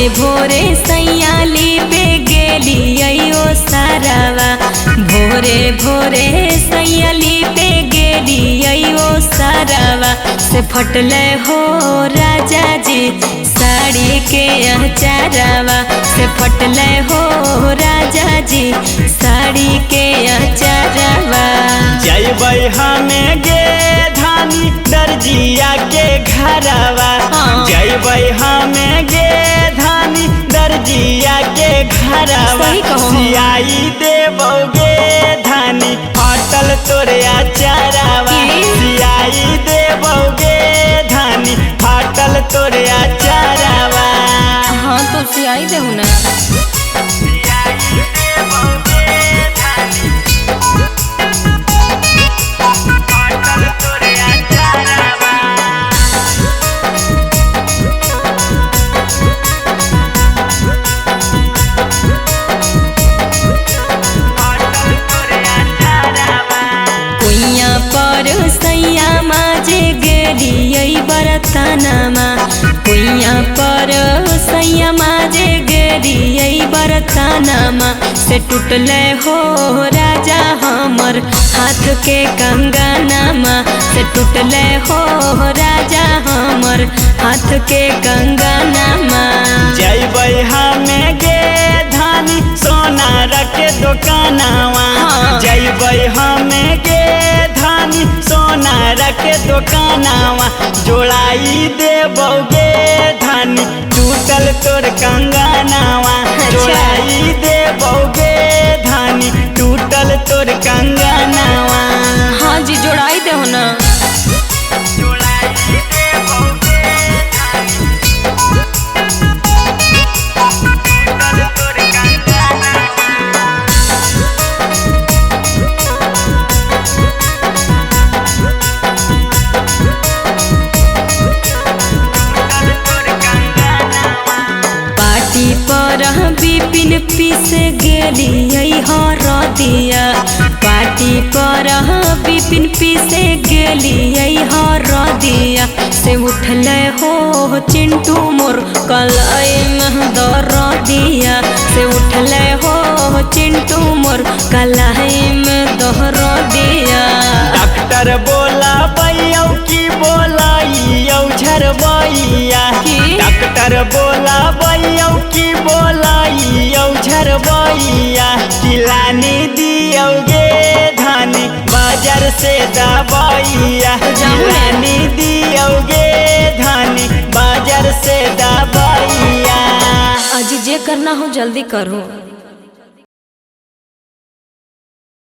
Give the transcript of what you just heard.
भोरे सैयाली पे गेली अयो सारावा। भोरे भोरे सैयाली पे गेली अयो सारावा। से फटले हो राजा जी साड़ी के अचारावा। से फटले हो राजा जी साड़ी के अचारावा। जैबै हमें गे धानी दर्जिया के घरवा। जैबै हमें गे धानी दर्जिया के घरवा। सियाई देबोगे धानी फाटल तोरे अचारावा। सियाई देबोगे धानी फाटल तोरे अचारावा। हाँ तो सियाई देहु ना। सैया माजे गेली बरतनमा। कुइया पर सैया माजे गेली बरतनमा। से टूटले हो राजा हमर हाथ के कंगनमा। से टूटले हो राजा हमर हाथ के कंगनमा। जैबै हमें गे धानी सोना रखे दुकानवा। जैबै हमें गे धानी सोना रखे दुकानवा। जोड़ाई देबोगे धानी टूटल तोर कंगनवा। जोड़ाई देबोगे धानी टूटल तोर कंगनवा। हाँ जी जोड़ाई देहो ना। बिपिन पीसे गेली हरदिया। पार्टी पर बिपिन पीसे गेली हरदिया। से उठले हो चिंटू मोर कलाई में दरदिया। से उठले हो चिंटू मोर कलाई में दरदिया। डॉक्टर बोला बैयौ की बोलाइयौ झरबैया। डॉक्टर बोला बैयौ की बोलाइयौ झरबैया। किलानी दियोगे धानी बाजार से दवाइया। किलानी दियोगे धानी बाजार से दवाइया। आज जे करना हो जल्दी करो।